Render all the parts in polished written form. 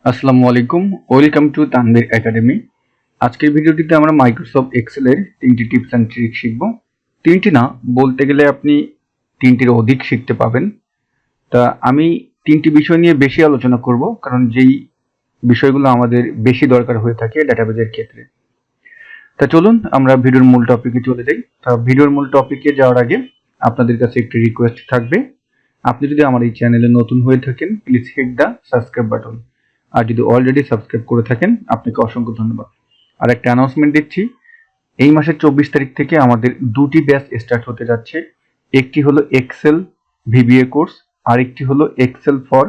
আসসালামু আলাইকুম, welcome to Tanvir academy. আজকের ভিডিওটিতে আমরা মাইক্রোসফট এক্সেলের 3টি টিপস অ্যান্ড ট্রিক শিখব। 3টি না, বলতে গেলে আপনি 3টির অধিক শিখতে পাবেন। তা আমি 3টি বিষয় নিয়ে বেশি আলোচনা করব, কারণ যেই বিষয়গুলো আমাদের বেশি দরকার হয়ে থাকে ডেটাবেজের ক্ষেত্রে। তা চলুন আমরা ভিডিওর মূল টপিকে চলে যাই। তা ভিডিওর মূল টপিকে যাওয়ার আগে আপনাদের কাছে একটি রিকোয়েস্ট থাকবে। আপনি যদি আমার এই চ্যানেলে নতুন হয়ে থাকেন, please hit the subscribe button. আর যদি অলরেডি সাবস্ক্রাইব করে থাকেন, আপনাকে অসংখ্য ধন্যবাদ। আর একটা অ্যানাউন্সমেন্ট দিচ্ছি, এই মাসের 24 তারিখ থেকে আমাদের দুটি ব্যাচ স্টার্ট হতে যাচ্ছে। একটি হলো এক্সেল ভিবিএ কোর্স, আর একটি হলো এক্সেল ফর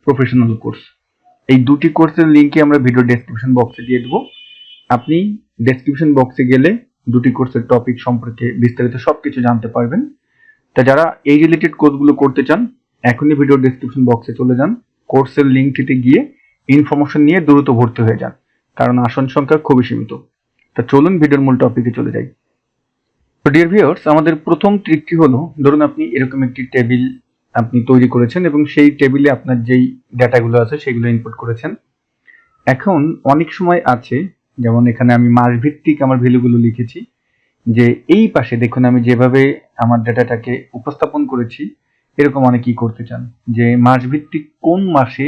প্রফেশনাল কোর্স। এই দুটি কোর্সের লিঙ্কই আমরা ভিডিও ডেসক্রিপশন বক্সে দিয়ে দেবো। আপনি ডেসক্রিপশন বক্সে গেলে দুটি কোর্সের টপিক সম্পর্কে বিস্তারিত সবকিছু জানতে পারবেন। তা যারা এই রিলেটেড কোর্সগুলো করতে চান, এখনই ভিডিও ডেসক্রিপশন বক্সে চলে যান, কোর্সের লিঙ্কটিতে গিয়ে ইনফরমেশন নিয়ে দ্রুত ভর্তি হয়ে যান, কারণ আসন সংখ্যা খুবই সীমিত। তা চলুন ভিডিওর মূল টপিকে চলে যাই। তো ডিয়ার ভিউয়ার্স, আমাদের প্রথম ট্রিকটি হলো, ধরুন আপনি এরকম একটি টেবিল আপনি তৈরি করেছেন এবং সেই টেবিলে আপনার যেই ডেটাগুলো আছে সেগুলো ইনপুট করেছেন। এখন অনেক সময় আছে, যেমন এখানে আমি মাস ভিত্তিক আমার ভ্যালুগুলো লিখেছি, যে এই পাশে দেখুন আমি যেভাবে আমার ডেটাটাকে উপস্থাপন করেছি, এরকম অনেকেই করতে চান যে মাস ভিত্তিক কোন মাসে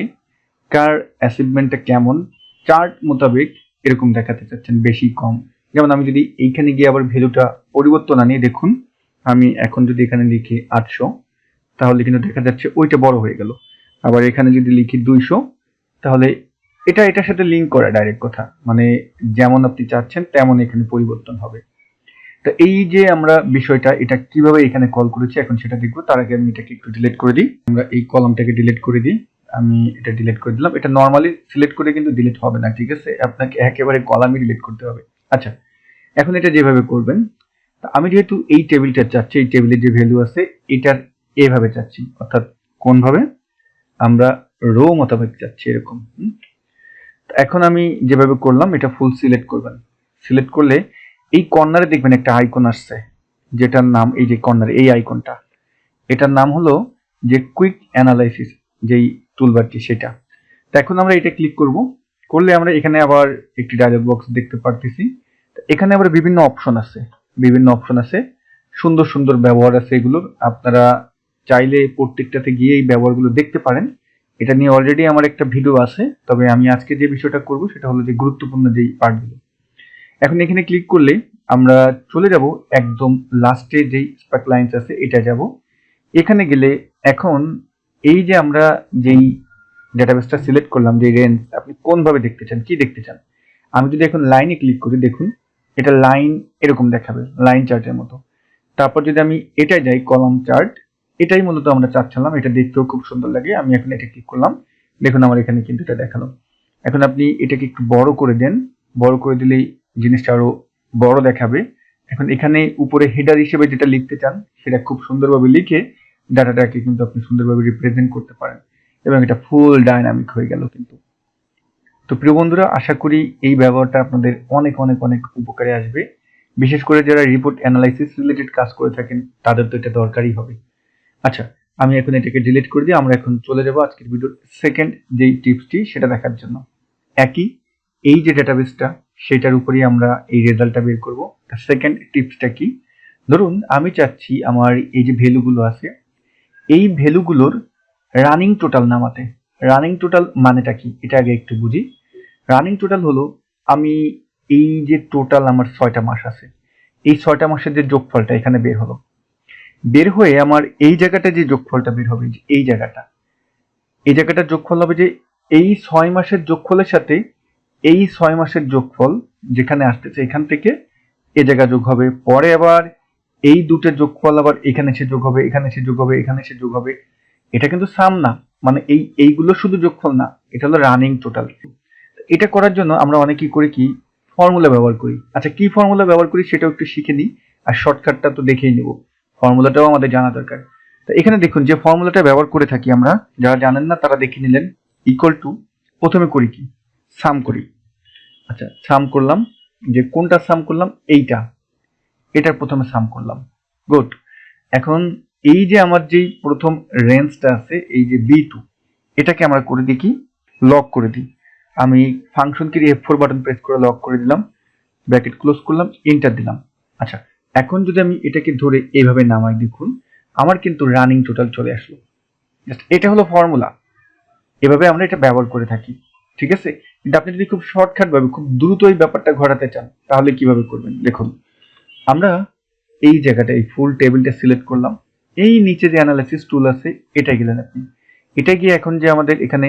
কার অ্যাচিভমেন্টটা কেমন চার্ট মোতাবেক এরকম দেখাতে চাচ্ছেন, বেশি কম। যেমন আমি যদি এইখানে গিয়ে আবার ভ্যালুটা পরিবর্তন আনি, দেখুন আমি এখন যদি এখানে লিখি 800, তাহলে কিন্তু দেখা যাচ্ছে ওইটা বড় হয়ে গেল। আবার এখানে যদি লিখি 200, তাহলে এটার সাথে লিঙ্ক করা ডাইরেক্ট কথা, মানে যেমন আপনি চাচ্ছেন তেমন এখানে পরিবর্তন হবে। তো এই যে আমরা বিষয়টা এটা কিভাবে এখানে কল করেছি এখন সেটা দেখবো। তার আগে আমি এটাকে একটু ডিলিট করে দিই। আমরা এই কলামটাকে ডিলিট করে দিই। আমি এটা ডিলিট করে দিলাম। এটা নরমালি সিলেক্ট করে কিন্তু ডিলিট হবে না, ঠিক আছে? আপনাকে একেবারে কলামই ডিলিট করতে হবে। আচ্ছা, এখন এটা যেভাবে করবেন, আমি যেহেতু এই টেবিলটা চাচ্ছি, এই টেবিলের যে ভ্যালু আছে এটার এভাবে চাচ্ছি, অর্থাৎ কোন ভাবে আমরা রো মোতাবেক চাচ্ছি এরকম। এখন আমি যেভাবে করলাম এটা ফুল সিলেক্ট করবেন। সিলেক্ট করলে এই কর্নারে দেখবেন একটা আইকন আসছে, যেটার নাম এই যে কর্নারে এই আইকনটা, এটার নাম হলো যে কুইক অ্যানালাইসিস, যেই টুলবারটি সেটা। তো এখন আমরা এটা ক্লিক করব। করলে আমরা এখানে আবার একটি ডায়লগ বক্স দেখতে পারতেছি। এখানে আবার বিভিন্ন অপশন আছে, সুন্দর সুন্দর ব্যবহার আছে এগুলোর। আপনারা চাইলে প্রত্যেকটাতে গিয়ে এই ব্যবহারগুলো দেখতে পারেন। এটা নিয়ে অলরেডি আমার একটা ভিডিও আছে, তবে আমি আজকে যে বিষয়টা করব সেটা হলো যে গুরুত্বপূর্ণ যেই পার্টগুলো। এখন এখানে ক্লিক করলে আমরা চলে যাব একদম লাস্টে যেই স্পার্ক লাইনস আছে এটা যাব। এখানে গেলে এখন এই যে আমরা যেই ডেটাবেসটা সিলেক্ট করলাম, যে রেঞ্জ আপনি কোন ভাবে দেখতে চান, কি দেখতে চান। আমি যদি এখন লাইনে ক্লিক করি, দেখুন এটা লাইন এরকম দেখাবে, লাইন চার্টের মতো। তারপর যদি আমি এটাই যাই কলাম চার্ট, এটাই মূলত আমরা চাচ্ছিলাম, এটা দেখতেও খুব সুন্দর লাগে। আমি এখন এটা ক্লিক করলাম, দেখুন আমার এখানে কিন্তু এটা দেখালো। এখন আপনি এটাকে একটু বড় করে দেন, বড় করে দিলেই জিনিসটা আরো বড় দেখাবে। এখন এখানে উপরে হেডার হিসেবে যেটা লিখতে চান সেটা খুব সুন্দরভাবে লিখে ডাটাটাকে কিন্তু আপনি সুন্দরভাবে রিপ্রেজেন্ট করতে পারেন, এবং এটা ফুল ডাইনামিক হয়ে গেল কিন্তু। তো প্রিয় বন্ধুরা, আশা করি এই ব্যবহারটা আপনাদের অনেক অনেক অনেক উপকারে আসবে। বিশেষ করে যারা রিপোর্ট অ্যানালাইসিস রিলেটেড কাজ করে থাকেন তাদের তো এটা দরকারই হবে। আচ্ছা, আমি এখন এটাকে ডিলিট করে দিই। আমরা এখন চলে যাব আজকের ভিডিওর সেকেন্ড যেই টিপসটি সেটা দেখার জন্য। একই এই যে ডেটাবেসটা সেটার উপরেই আমরা এই রেজাল্টটা বের করব। সেকেন্ড টিপসটা কি, ধরুন আমি চাচ্ছি আমার এই যে ভ্যালুগুলো আছে এই ভ্যালুগুলোর রানিং টোটাল নামাতে। রানিং টোটাল মানেটা কি এটা আগে একটু বুঝি। রানিং টোটাল হলো আমি এই যে টোটাল আমার 6টা মাস আছে, এই 6টা মাসের যে যোগফলটা এখানে বের হলো, বের হয়ে আমার এই জায়গাটা যে যোগফলটা বের হবে, এই জায়গাটার যোগফল হবে যে এই 6 মাসের যোগফলের সাথে এই 6 মাসের যোগফল যেখানে আসতেছে এখান থেকে এ জায়গা যোগ হবে। পরে আবার এই দুটোর যোগফল আবার এখানে এসে যোগ হবে, এখানে এসে যোগ হবে, এখানে এসে যোগ হবে। এটা কিন্তু সাম না, মানে এইগুলো শুধু যোগফল না, এটা হলো রানিং টোটাল। এটা করার জন্য আমরা অনেকেই করি কি, ফর্মুলা ব্যবহার করি। আচ্ছা, কি ফর্মুলা ব্যবহার করি সেটাও একটু শিখে নিই, আর শর্টকাটটা তো দেখেই নেব। ফর্মুলাটাও আমাদের জানা দরকার। তো এখানে দেখুন যে ফর্মুলাটা ব্যবহার করে থাকি আমরা, যারা জানেন না তারা দেখে নিলেন। ইকুয়াল টু, প্রথমে করি কি, সাম করি। আচ্ছা, সাম করলাম, যে কোনটা সাম করলাম, এটার প্রথমে সাম করলাম। গুড। এখন এই যে আমার যেই প্রথম রেঞ্জটা আছে এই যে B2, এটাকে আমরা করে দিই কি, লক করে দিই। আমি ফাংশন কির F4 বাটন প্রেস করে লক করে দিলাম, ব্র্যাকেট ক্লোজ করলাম, এন্টার দিলাম। আচ্ছা, এখন যদি আমি এটাকে ধরে এইভাবে নামাই, দেখুন আমার কিন্তু রানিং টোটাল চলে আসলো। জাস্ট এটা হলো ফর্মুলা, এভাবে আমরা এটা ব্যবহার করে থাকি, ঠিক আছে। কিন্তু আপনি যদি খুব শর্টকাট ভাবে খুব দ্রুত এই ব্যাপারটা ঘটাতে চান তাহলে কিভাবে করবেন, দেখুন আমরা এই জায়গাটা এই ফুল টেবিলটা সিলেক্ট করলাম, এই নিচে যে অ্যানালাইসিস টুল আছে এটা গেলেন আপনি, এটা গিয়ে এখন যে আমাদের এখানে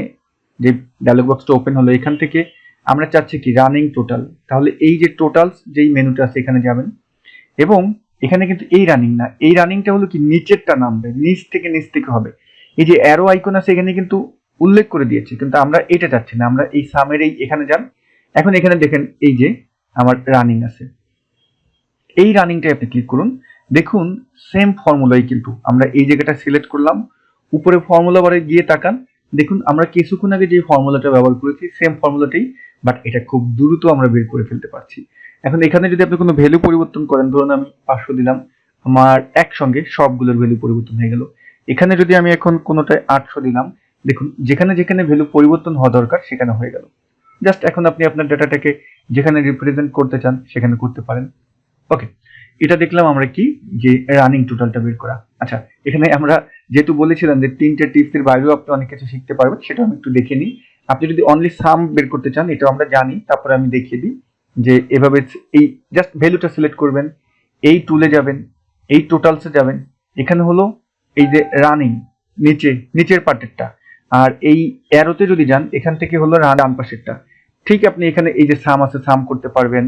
যে ডায়লগ বক্সটা ওপেন হলো এখান থেকে আমরা চাচ্ছি কি রানিং টোটাল, তাহলে এই যে টোটালস যেই মেনুটা আছে এখানে যাবেন এবং এখানে কিন্তু এই রানিং না, এই রানিংটা হলো কি নিচেরটা নামবে, নিচ থেকে হবে। এই যে অ্যারো আইকন আছে এখানে কিন্তু উল্লেখ করে দিয়েছে, কিন্তু আমরা এটা চাচ্ছি না, আমরা এই সামের এই এখানে যান। এখন এখানে দেখেন এই যে আমার রানিং আছে, এই রানিংটাই আপনি ক্লিক করুন, দেখুন সেম ফর্মুলাই কিন্তু আমরা এই জায়গাটা সিলেক্ট করলাম, উপরে ফর্মুলা বারে গিয়ে তাকান, দেখুন আমরা কিছুক্ষণ আগে যে ফর্মুলাটা ব্যবহার করেছি সেম ফর্মুলাটাই, বাট এটা খুব দ্রুত আমরা বের করে ফেলতে পারছি। এখন এখানে যদি আপনি কোনো ভ্যালু পরিবর্তন করেন, ধরুন আমি 500 দিলাম, আমার একসঙ্গে সবগুলোর ভ্যালু পরিবর্তন হয়ে গেল। এখানে যদি আমি এখন কোনোটায় 800 দিলাম, দেখুন যেখানে যেখানে ভ্যালু পরিবর্তন হওয়া দরকার সেখানে হয়ে গেল। জাস্ট এখন আপনি আপনার ডাটাটাকে যেখানে রিপ্রেজেন্ট করতে চান সেখানে করতে পারেন। ওকে, এটা দেখলাম আমরা কি যে রানিং টোটালটা বের করা। আচ্ছা, এখানে আমরা যেহেতু বলেছিলাম যে 3টে টিপসের বাইরেও আপনি অনেক কিছু শিখতে পারবেন, সেটা আমি একটু দেখে নিই। আপনি যদি অনলি সাম বের করতে চান, এটা আমরা জানি, তারপরে আমি দেখিয়ে দিই যে এভাবে এই জাস্ট ভ্যালুটা সিলেক্ট করবেন, এই টুলে যাবেন, এই টোটালসে যাবেন, এখানে হলো এই যে রানিং নিচের পার্টেরটা, আর এই অ্যারোতে যদি যান এখান থেকে হলো ডান পাশেরটা। ঠিক আপনি এখানে এই যে সাম আছে সাম করতে পারবেন,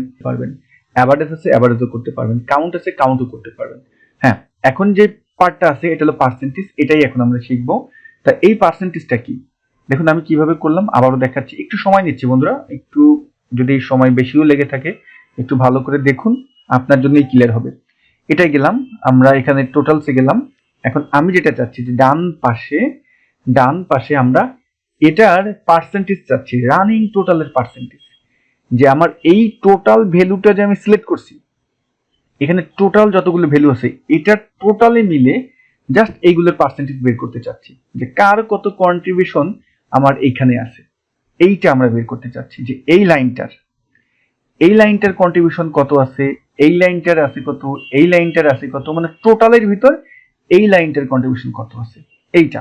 অ্যাভারেজ আছে অ্যাভারেজও করতে পারবেন, কাউন্ট আছে কাউন্টও করতে পারবেন। হ্যাঁ, এখন যে পার্টটা আছে এটা হলো পার্সেন্টেজ, এটাই এখন আমরা শিখবো। তা এই পার্সেন্টেজটা কি, দেখুন আমি কিভাবে করলাম আবারও দেখাচ্ছি, একটু সময় নিচ্ছি বন্ধুরা, একটু যদি সময় বেশিও লেগে থাকে একটু ভালো করে দেখুন, আপনার জন্যই ক্লিয়ার হবে। এটাই গেলাম, আমরা এখানে টোটালসে গেলাম। এখন আমি যেটা চাচ্ছি যে ডান পাশে আমরা এটার পার্সেন্টেজ চাচ্ছি, রানিং টোটালের পার্সেন্টেজ, যে আমার এই টোটাল ভ্যালুটা যে আমি সিলেক্ট করছি, এখানে টোটাল যতগুলো ভ্যালু আছে এটা টোটালে মিলে জাস্ট এইগুলোর পার্সেন্টেজ বের করতে চাচ্ছি, যে কার কত কন্ট্রিবিউশন আমার এইখানে আছে, এইটা আমরা বের করতে চাচ্ছি, যে এই লাইনটার কন্ট্রিবিউশন কত আছে, এই লাইনটার আছে কত, এই লাইনটার আছে কত, মানে টোটালের ভিতর এই লাইনটার কন্ট্রিবিউশন কত আছে এইটা।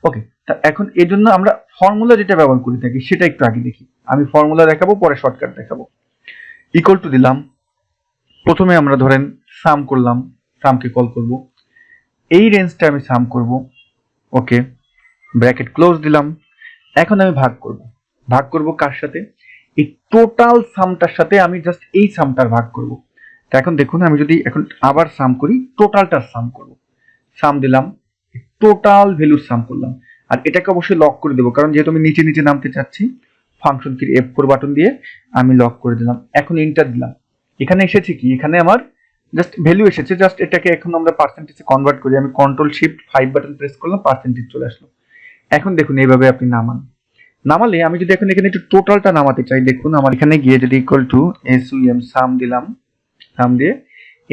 ওকে, তা এখন এর জন্য আমরা ফর্মুলা যেটা ব্যবহার করে থাকি সেটা একটু আগে দেখি, আমি ফর্মুলা দেখাবো পরে শর্টকাট দেখাবো। ইকুয়াল টু দিলাম, প্রথমে আমরা ধরেন সাম করলাম, সামকে কল করব, এই রেঞ্জটা আমি সাম করব। ওকে, ব্র্যাকেট ক্লোজ দিলাম। এখন আমি ভাগ করব কার সাথে, এই টোটাল সামটার সাথে আমি জাস্ট এই সামটার ভাগ করব। তো এখন দেখুন আমি যদি এখন আবার সাম করি, টোটালটার সাম করব, সাম দিলাম, টোটাল ভ্যালুর সাম করলাম, আর এটাকে অবশ্যই লক করে দেবো, কারণ যেহেতু আমি নিচে নামতে চাচ্ছি, ফাংশন কির F4 বাটন দিয়ে আমি লক করে দিলাম। এখন এন্টার দিলাম, এখানে এসেছে কি, এখানে আমার জাস্ট ভ্যালু এসেছে, জাস্ট এটাকে এখন আমরা পার্সেন্টেজে কনভার্ট করি, আমি কন্ট্রোল শিফট 5 বাটন প্রেস করলাম, পার্সেন্টেজ চলে আসলো। এখন দেখুন এইভাবে আপনি নামালে আমি যদি এখন এখানে একটু টোটালটা নামাতে চাই, দেখুন আমার এখানে গিয়ে যদি ইকুয়াল টু SUM সাম দিলাম, সাম দিয়ে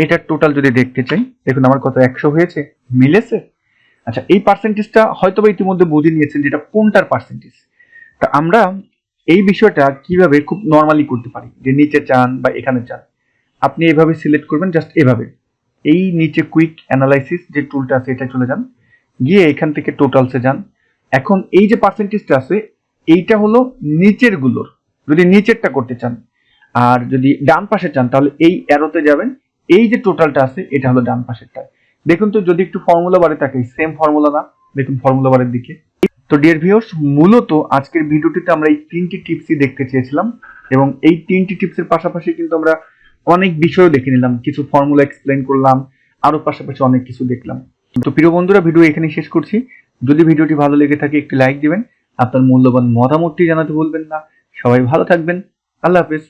এটার টোটাল যদি দেখতে চাই, দেখুন আমার কত 100 হয়েছে, মিলেছে। আচ্ছা, এই পার্সেন্টেজটা হয়তো বা ইতিমধ্যে বুঝে নিয়েছেন যেটা কোনটার পার্সেন্টেজ। তা আমরা এই বিষয়টা কিভাবে খুব নর্মালি করতে পারি, যে নিচে চান বা এখানে চান, আপনি এভাবে সিলেক্ট করবেন, জাস্ট এভাবে এই নিচে কুইক অ্যানালাইসিস যে টুলটা আছে এটা চলে যান, গিয়ে এখান থেকে টোটালসে যান। এখন এই যে পার্সেন্টেজটা আছে এইটা হলো নিচের গুলোর, যদি নিচেরটা করতে চান, আর যদি ডান পাশে চান তাহলে এই অ্যারোতে যাবেন, এই যে টোটালটা আছে এটা হলো ডান পাশেরটা। দেখুন তো যদি একটু ফর্মুলা বারে থাকে, সেম ফর্মুলা না, দেখুন ফর্মুলা বারের দিকে। তো ডিয়ার ভিউয়ার্স, মূলত আজকের ভিডিওটিতে আমরা এই 3টি টিপসই দেখতে চেয়েছিলাম, এবং এই 3টি টিপসের পাশাপাশি কিন্তু আমরা অনেক বিষয়ও দেখে নিলাম, কিছু ফর্মুলা এক্সপ্লেন করলাম, আরো পাশাপাশি অনেক কিছু দেখলাম। তো প্রিয় বন্ধুরা, ভিডিও এখানেই শেষ করছি। যদি ভিডিওটি ভালো লেগে থাকে একটি লাইক দিবেন, আপনার মূল্যবান মতামতটি জানাতে ভুলবেন না। সবাই ভালো থাকবেন, আল্লাহ হাফেজ।